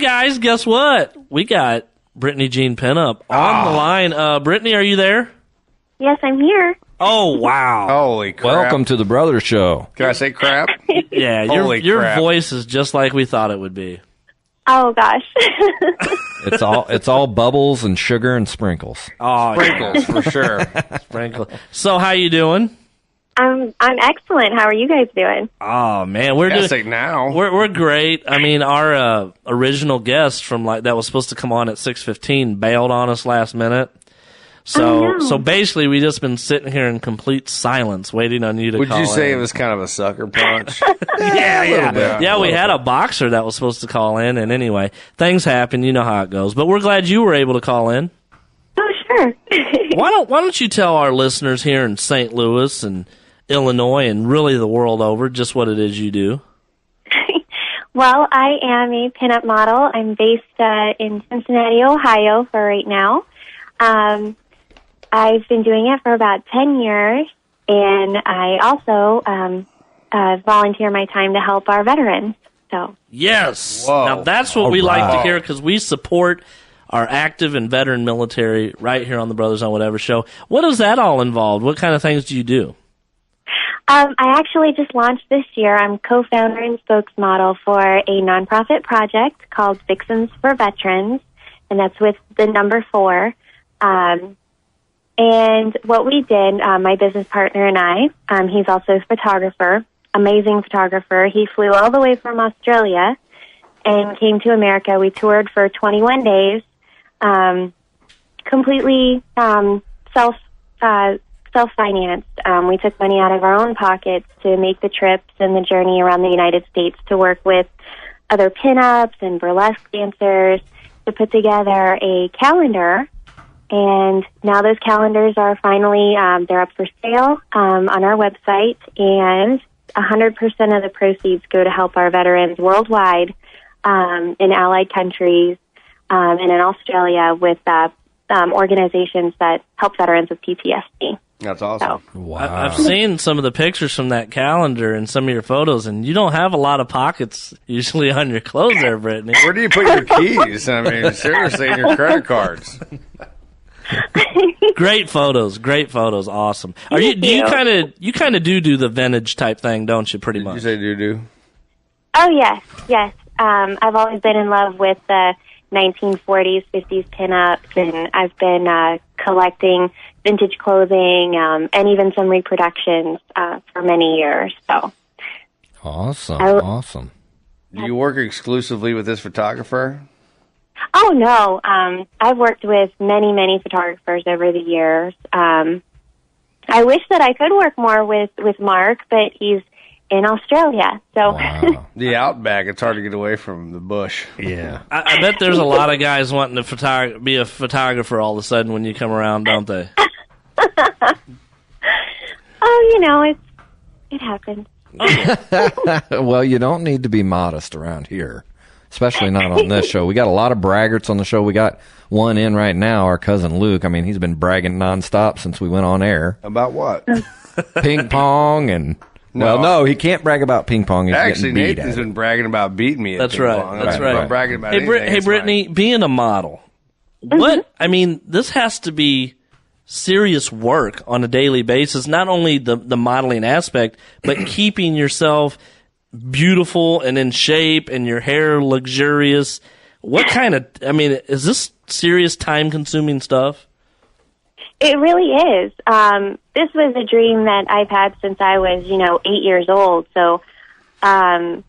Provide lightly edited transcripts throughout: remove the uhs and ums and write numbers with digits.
guys, guess what? We got BrittanyJean Pinup on the line. Brittany, are you there? Yes, I'm here. Oh, wow. Holy crap. Welcome to the Brothers Show. Can I say crap? Yeah, your voice is just like we thought it would be. Oh, gosh. It's all bubbles and sugar and sprinkles. Oh, Sprinkles, for sure. sprinkle. So, how you doing? I'm excellent. How are you guys doing? Oh man, we're Gotta doing say now. we're great. I mean, our original guest from that was supposed to come on at 6:15 bailed on us last minute. So basically, we just been sitting here in complete silence, waiting on you to. Would call you say in. it was kind of a sucker punch? Yeah. We had a boxer that was supposed to call in, and anyway, things happen. You know how it goes. But we're glad you were able to call in. Oh, sure. Why don't you tell our listeners here in St. Louis and Illinois and really the world over just what it is you do? Well, I am a pinup model. I'm based in Cincinnati, Ohio for right now. I've been doing it for about 10 years, and I also volunteer my time to help our veterans. So Yes. Whoa. Now that's what All we like to right. hear because we support our active and veteran military right here on the Brothers on Whatever show. What does that all involve? What kind of things do you do? I actually just launched this year. I'm co-founder and spokesmodel for a nonprofit project called Fixins for Veterans, and that's with the number 4. And what we did, my business partner and I, he's also a photographer, amazing photographer. He flew all the way from Australia and came to America. We toured for 21 days, completely self-financed. We took money out of our own pockets to make the trips and the journey around the United States to work with other pinups and burlesque dancers to put together a calendar. And now those calendars are finally, they're up for sale on our website, and 100% of the proceeds go to help our veterans worldwide in allied countries and in Australia with organizations that help veterans with PTSD. That's awesome. So, Wow. I've seen some of the pictures from that calendar and some of your photos, and you don't have a lot of pockets usually on your clothes there, Brittany. Where do you put your keys? I mean, seriously, and your credit cards. Great photos, awesome. Are you? Do you kind of do the vintage type thing, don't you? Pretty Did much. you say doo-doo? Oh, yes. I've always been in love with the 1940s, 50s pinups, and I've been collecting vintage clothing and even some reproductions for many years. So, Awesome. Do you work exclusively with this photographer? oh no, I've worked with many photographers over the years. I wish that I could work more with Mark, but he's in Australia. So, Wow. The Outback, it's hard to get away from the bush. Yeah. I bet there's a lot of guys wanting to be a photographer all of a sudden when you come around, don't they? oh, it happens. Well, you don't need to be modest around here, especially not on this show. We got a lot of braggarts on the show. We got one in right now, our cousin Luke. I mean, he's been bragging nonstop since we went on air. About what? Ping pong and... No. Well, no, he can't brag about ping pong. He's Actually, getting beat Nathan's at it. been bragging about beating me at That's ping right. pong. That's I'm right. not bragging about Hey, anything. hey, It's Brittany, being a model, what? I mean, this has to be serious work on a daily basis. Not only the modeling aspect, but keeping yourself beautiful and in shape, and your hair luxurious. What kind of? I mean, is this serious, time-consuming stuff? It really is. This was a dream that I've had since I was, 8 years old. So, when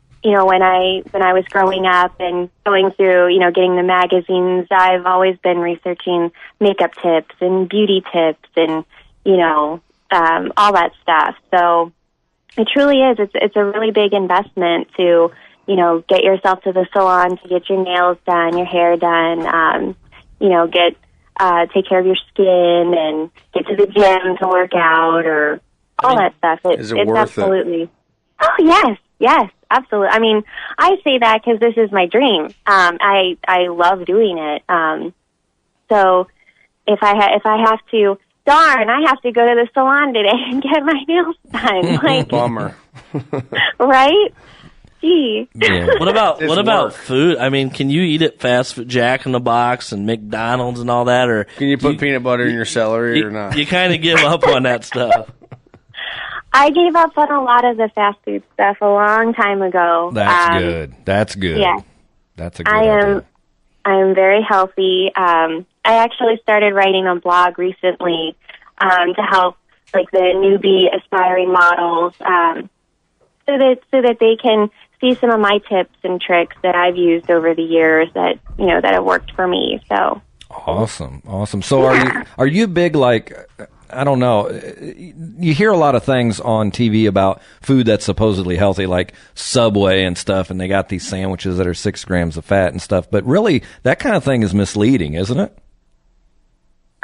I was growing up and going through, getting the magazines, I've always been researching makeup tips and beauty tips and, all that stuff. So it truly is. It's a really big investment to, get yourself to the salon to get your nails done, your hair done, take care of your skin and get to the gym to work out or all that stuff. Is it it's worth absolutely. Oh, yes, absolutely. I mean, I say that because this is my dream. I love doing it. So if I have to, I have to go to the salon today and get my nails done. Like, Bummer. right? gee. Yeah. What about work. food? I mean, can you eat at fast food, Jack in the Box and McDonald's and all that, or Can you put peanut butter in your celery or not? You kind of give up on that stuff? I gave up on a lot of the fast food stuff a long time ago. That's good. That's good. Yeah. That's a good idea. I am very healthy. I actually started writing a blog recently to help like the newbie aspiring models, so that they can see some of my tips and tricks that I've used over the years that have worked for me. So awesome. So are you big, like, I don't know, you hear a lot of things on TV about food that's supposedly healthy, like Subway and stuff, and they got these sandwiches that are 6 grams of fat and stuff, but really that kind of thing is misleading, isn't it?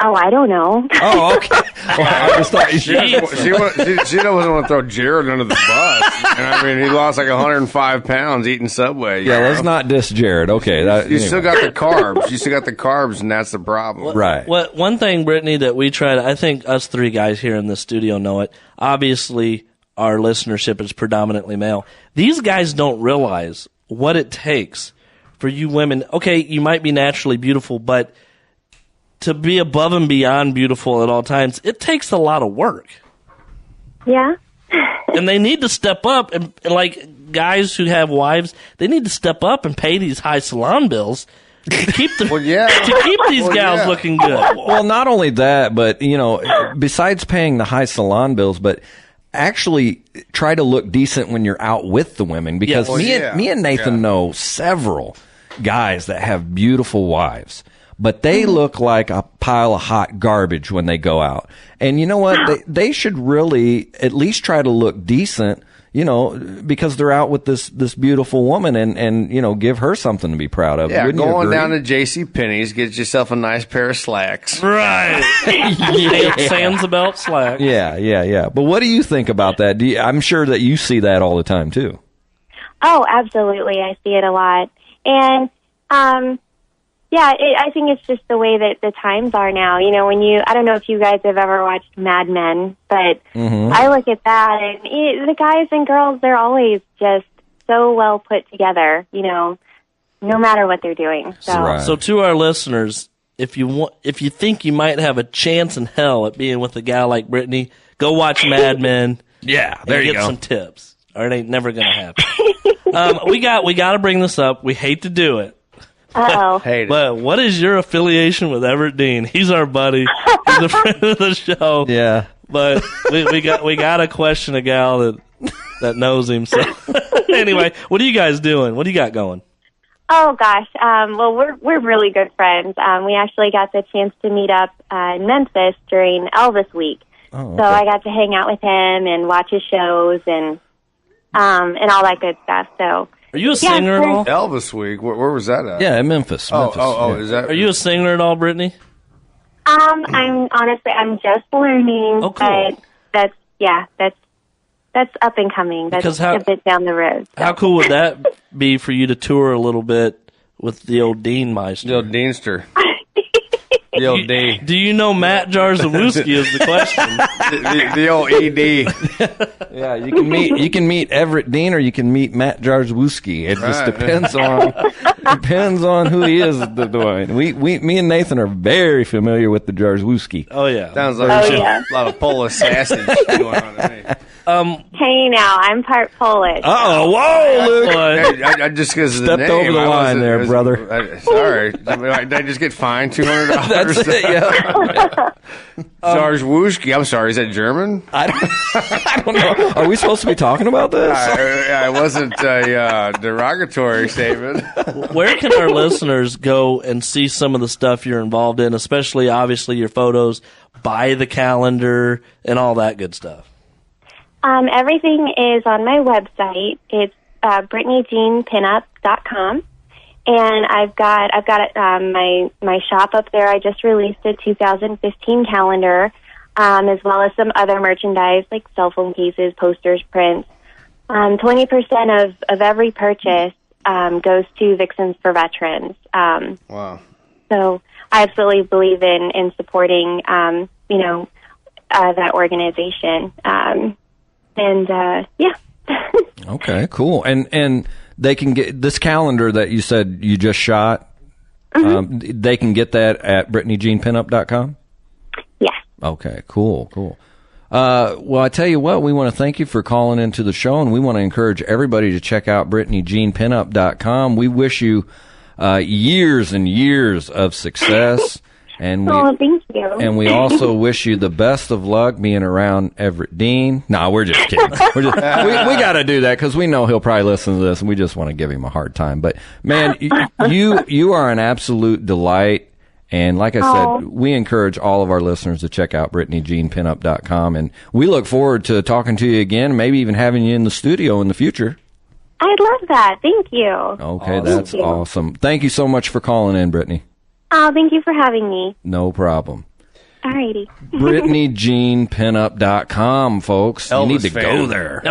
Oh, I don't know. Oh, okay. Well, I just thought She doesn't want to throw Jared under the bus. And I mean, he lost like 105 pounds eating Subway. Yeah, let's not diss Jared. Okay. You still got the carbs. You still got the carbs, and that's the problem. Right. One thing, Brittany, that we try to, I think us 3 guys here in the studio know it. Obviously, our listenership is predominantly male. These guys don't realize what it takes for you women. Okay, you might be naturally beautiful, but to be above and beyond beautiful at all times, it takes a lot of work. Yeah. And they need to step up, and like guys who have wives, they need to step up and pay these high salon bills to keep the, to keep these gals looking good. Well, not only that, but besides paying the high salon bills, but actually try to look decent when you're out with the women, because me and Nathan know several guys that have beautiful wives, but they look like a pile of hot garbage when they go out. And you know what? They should really at least try to look decent, because they're out with this beautiful woman, and give her something to be proud of. Yeah, Wouldn't you going agree? down to JCPenney's, get yourself a nice pair of slacks. Right. Sans belt slack. Yeah. But what do you think about that? I'm sure that you see that all the time, too. Oh, absolutely. I see it a lot. And, I think it's just the way that the times are now. I don't know if you guys have ever watched Mad Men, but I look at that, and the guys and girls, they're always just so well put together, no matter what they're doing. So, Right. So to our listeners, if you think you might have a chance in hell at being with a guy like Brittany, go watch Mad Men. Yeah, there you get go. some tips, or it ain't never gonna happen. We got to bring this up. We hate to do it. uh-oh. Hate it. But what is your affiliation with Everett Dean? He's our buddy. He's a friend of the show. Yeah. But we got to question a gal that knows him. So anyway, what are you guys doing? What do you got going? Oh gosh, well we're really good friends. We actually got the chance to meet up in Memphis during Elvis week. Oh, okay. So I got to hang out with him and watch his shows and all that good stuff. So Are you a singer at all? Elvis Week. Where was that at? Yeah, in Memphis. Oh, Yeah. is that? Are you a singer at all, Brittany? I'm just learning. Oh, cool. But that's up and coming. That's a bit down the road. So. How cool would that be for you to tour a little bit with the old Dean Meister? The old Deanster. The old D. Do you know Matt Jarzawuski is the question. The old ED. Yeah, you can meet Everett Dean or you can meet Matt Jarzawuski. It just depends on who he is doing. Me and Nathan are very familiar with the Jarzawuski. Oh, yeah. Sounds like a lot of Polish sausage going on to me. Hey, now I'm part Polish. Whoa, Luke! Hey, I just because of the Stepped name, over the I line wasn't- there, it was- brother. Sorry, did I just get fined $200? That's it, yeah. Jarzawuski. I'm sorry. Is that German? I don't know. Are we supposed to be talking about this? I wasn't a derogatory statement. Where can our listeners go and see some of the stuff you're involved in, especially, obviously, your photos, buy the calendar, and all that good stuff? Everything is on my website. It's BrittanyJeanPinup.com. And I've got my shop up there. I just released a 2015 calendar, as well as some other merchandise like cell phone cases, posters, prints. 20% of every purchase goes to Vixens for Veterans. Wow. So I absolutely believe in supporting that organization. Yeah. Okay, cool. And they can get this calendar that you said you just shot. They can get that at BrittanyJeanPinup.com? Yes. Okay, cool. Well, I tell you what, we want to thank you for calling into the show, and we want to encourage everybody to check out BrittanyJeanPinup.com. We wish you years and years of success. And thank you. And we also wish you the best of luck being around Everett Dean. No, we're just kidding. We got to do that because we know he'll probably listen to this, and we just want to give him a hard time. But, man, you are an absolute delight. And like I said, we encourage all of our listeners to check out BrittanyJeanPinup.com. And we look forward to talking to you again, maybe even having you in the studio in the future. I'd love that. Thank you. Okay, that's awesome. Thank you so much for calling in, Brittany. Oh, thank you for having me. No problem. All righty. BrittanyJeanPinup.com, folks. Elvis You need to fan. go there.